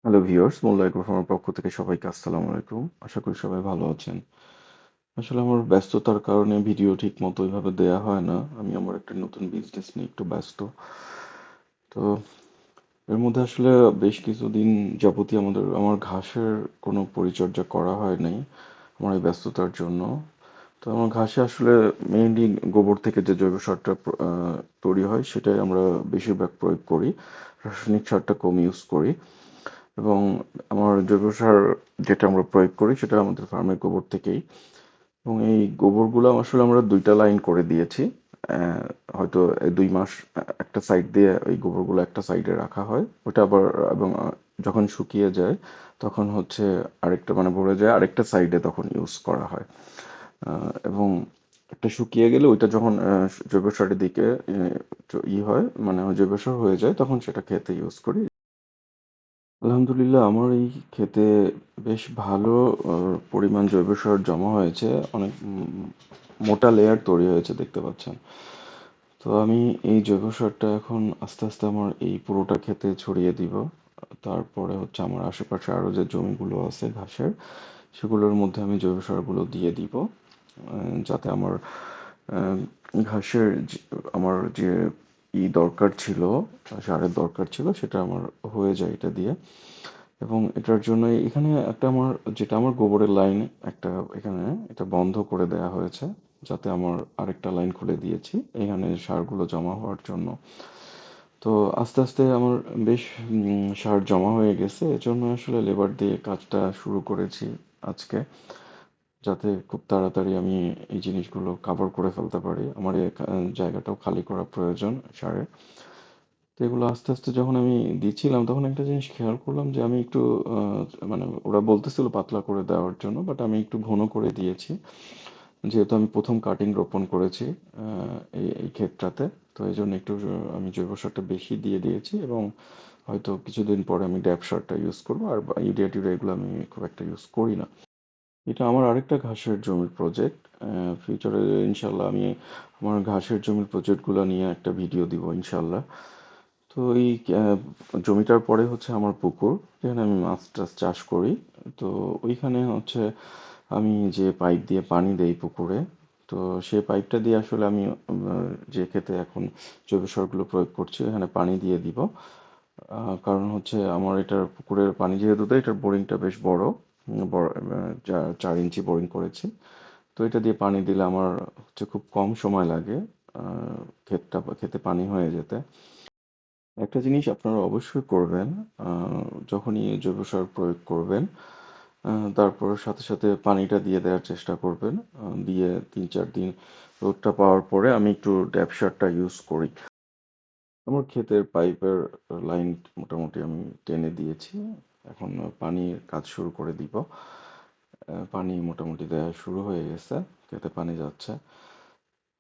Hello viewers, মোল্লা এগ্রোফার্মের পক্ষ থেকে সবাইকে আসসালামু আলাইকুম। আশা করি সবাই ভালো আছেন। আসলে আমার ব্যস্ততার কারণে ভিডিও ঠিক মতো ওইভাবে দেয়া হয় না। আমি আমার একটা নতুন বিজনেস নিয়ে একটু ব্যস্ত। তো এর মধ্যে আসলে বেশ কিছুদিন যাবতীয় আমার ঘাসের কোনো পরিচর্যা করা হয় নাই আমার এই ব্যস্ততার জন্য। তো আমার ঘাসে আসলে মেইনলি গোবর থেকে যে জৈব সারটা তৈরি হয় সেটাই আমরা বেশিরভাগ প্রয়োগ করি। রাসায়নিক সারটা কম ইউজ করি। এবং আমার জৈব সার যেটা আমরা প্রয়োগ করি সেটা আমাদের ফার্মের গোবর থেকেই। এবং এই গোবরগুলো আসলে আমরা ২টা লাইন করে দিয়েছি। আহ, হয়তো ২ মাস একটা সাইড দিয়ে ওই গোবরগুলো একটা সাইডে রাখা হয়। ওটা আবার এবং যখন শুকিয়ে যায় তখন হচ্ছে আরেকটা মানে ভরে যায় আরেকটা সাইডে তখন ইউজ করা হয়। এবং একটা শুকিয়ে গেলে ওইটা যখন জৈব সারের দিকে হয় মানে জৈব সার হয়ে যায় তখন সেটা খেতে ইউজ করি। আলহামদুলিল্লাহ আমার এই ক্ষেতে বেশ ভালো পরিমাণ জৈব সার জমা হয়েছে। অনেক মোটা লেয়ার তৈরি হয়েছে দেখতে পাচ্ছেন। তো আমি এই জৈব সারটা এখন আস্তে আস্তে আমার এই পুরোটা ক্ষেতে ছড়িয়ে দিব। তারপরে হচ্ছে আমার আশেপাশে আরো যে জমিগুলো আছে ঘাসের সেগুলোর মধ্যে আমি জৈব সারগুলো দিয়ে দিব। যাতে আমার আহ, ঘাসের আমার যে দরকার ছিল, সারের দরকার ছিল সেটা আমার হয়ে যায় এটা দিয়ে। এবং এটার জন্য এখানে একটা আমার যেটা আমার গোবরের লাইন একটা এখানে এটা বন্ধ করে দেয়া হয়েছে, যাতে আমার আরেকটা লাইন খুলে দিয়েছি এখানে সারগুলো জমা হওয়ার জন্য। তো আস্তে আস্তে আমার বেশ সার জমা হয়ে গেছে, এজন্য আসলে লেবার দিয়ে কাজটা শুরু করেছি আজকে, যাতে খুব তাড়াতাড়ি আমি এই জিনিসগুলো কাভার করে ফেলতে পারি। আমার এই জায়গাটাও খালি করা প্রয়োজন সারের। তো এগুলো আস্তে আস্তে যখন আমি দিচ্ছিলাম তখন একটা জিনিস খেয়াল করলাম যে আমি একটু মানে ওরা বলতেছিল পাতলা করে দেওয়ার জন্য, বাট আমি একটু ঘন করে দিয়েছি, যেহেতু আমি প্রথম কাটিং রোপণ করেছি এই ক্ষেতটাতে। তো এই জন্য একটু আমি জৈব সারটা বেশি দিয়ে দিয়েছি এবং হয়তো কিছুদিন পরে আমি ড্যাপ সারটা ইউজ করবো। আর ইউরিয়া টিউরিয়া এগুলো আমি খুব একটা ইউজ করি না। এটা আমার আরেকটা ঘাসের জমির প্রজেক্ট। ফিউচারে ইনশাল্লাহ আমি আমার ঘাসের জমির প্রজেক্টগুলো নিয়ে একটা ভিডিও দিব ইনশাল্লাহ। তো এই জমিটার পরে হচ্ছে আমার পুকুর, যেখানে আমি মাছ টাছ চাষ করি। তো ওইখানে হচ্ছে আমি যে পাইপ দিয়ে পানি দেই পুকুরে, তো সেই পাইপটা দিয়ে আসলে আমি যে ক্ষেতে এখন জৈব সারগুলো প্রয়োগ করছি এখানে পানি দিয়ে দিব। কারণ হচ্ছে আমার এটার পুকুরের পানি যেহেতু দেয় এটার বোরিংটা বেশ বড়, বড় 4 ইঞ্চি বোরিং করেছি। তো এটা দিয়ে পানি দিলে আমার হচ্ছে খুব কম সময় লাগে খেতে পানি হয়ে যেতে। একটা জিনিস আপনারা অবশ্যই করবেন, যখনই জৈব সার প্রয়োগ করবেন, তারপর সাথে সাথে পানিটা দিয়ে দেওয়ার চেষ্টা করবেন। দিয়ে ৩-৪ দিন রোদটা পাওয়ার পরে আমি একটু ড্যাপ সারটা ইউজ করি। আমার ক্ষেতের পাইপের লাইন মোটামুটি আমি টেনে দিয়েছি। এখন পানির কাজ শুরু করে দিব। পানি মোটামুটি দেওয়া শুরু হয়ে গেছে, ক্ষেতে পানি যাচ্ছে।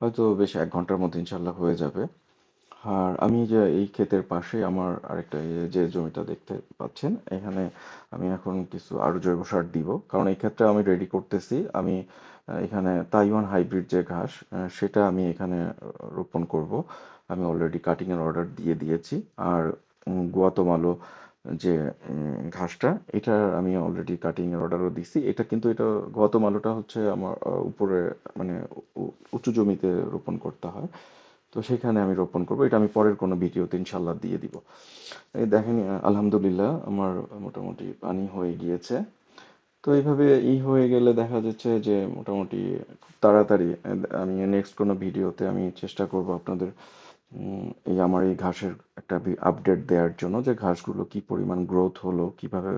হয়তো বেশ ১ ঘন্টার মধ্যে ইনশাল্লাহ হয়ে যাবে। আর আমি যে এই ক্ষেতের পাশে আমার আরেকটা যে জমিটা দেখতে পাচ্ছেন এখানে আমি এখন কিছু আরো জৈব সার দিব, কারণ এই ক্ষেত্রে আমি রেডি করতেছি। আমি এখানে তাইওয়ান হাইব্রিড যে ঘাস সেটা আমি এখানে রোপণ করব। আমি অলরেডি কাটিং এর অর্ডার দিয়ে দিয়েছি। আর গুয়াতেমালো যে ঘাসটা এটা আমি অলরেডি কাটিং এর অর্ডারও দিছি। এটা কিন্তু এটা গুয়াতেমালোটা হচ্ছে আমার উপরে মানে উঁচু জমিতে রোপণ করতে হয়। তো সেখানে আমি রোপণ করবো, এটা আমি পরের কোনো ভিডিওতে ইনশাল্লাহ দিয়ে দিব। এই দেখেন, আলহামদুলিল্লাহ আমার মোটামুটি পানি হয়ে গিয়েছে। তো এইভাবে হয়ে গেলে দেখা যাচ্ছে যে মোটামুটি খুব তাড়াতাড়ি আমি নেক্সট কোনো ভিডিওতে আমি চেষ্টা করব আপনাদের এই আমার এই ঘাসের একটা আপডেট দেওয়ার জন্য, যে ঘাসগুলো কি পরিমাণ গ্রোথ হলো, কিভাবে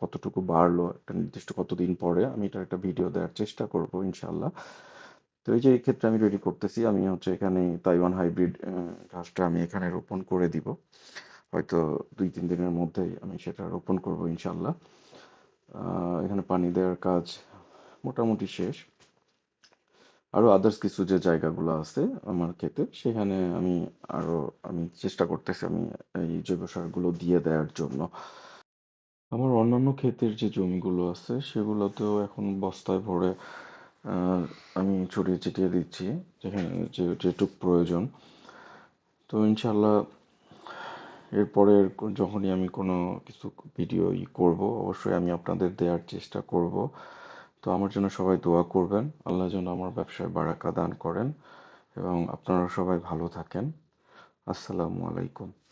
কতটুকু বাড়লো, একটা নির্দিষ্ট কতদিন পরে আমি এটার একটা ভিডিও দেওয়ার চেষ্টা করব ইনশাল্লাহ। তো এই যে এই ক্ষেত্রে আমি রেডি করতেছি, আমি হচ্ছে এখানে তাইওয়ান হাইব্রিড ঘাসটা আমি এখানে রোপণ করে দিব। হয়তো ২-৩ দিনের মধ্যেই আমি সেটা রোপণ করব ইনশাল্লাহ। এখানে পানি দেওয়ার কাজ মোটামুটি শেষ। আরো আদার্স কিছু যে জায়গাগুলো আছে আমার ক্ষেতে সেখানে আরো আমি চেষ্টা করতেছি আমি এই জৈব সারগুলো দিয়ে দেওয়ার জন্য। আমার অন্যান্য ক্ষেতের যে জমিগুলো আছে সেগুলোতেও এখন বস্তায় ভরে আহ, আমি ছড়িয়ে ছিটিয়ে দিচ্ছি যেখানে যেটুক প্রয়োজন। তো ইনশাল্লাহ এরপরের যখনই আমি কোনো কিছু ভিডিও করব, অবশ্যই আমি আপনাদের দেওয়ার চেষ্টা করব। তো আমার জন্য সবাই দোয়া করবেন, আল্লাহ যেন আমার ব্যবসায় বারাকা দান করেন এবং আপনারা সবাই ভালো থাকেন। আসসালামু আলাইকুম।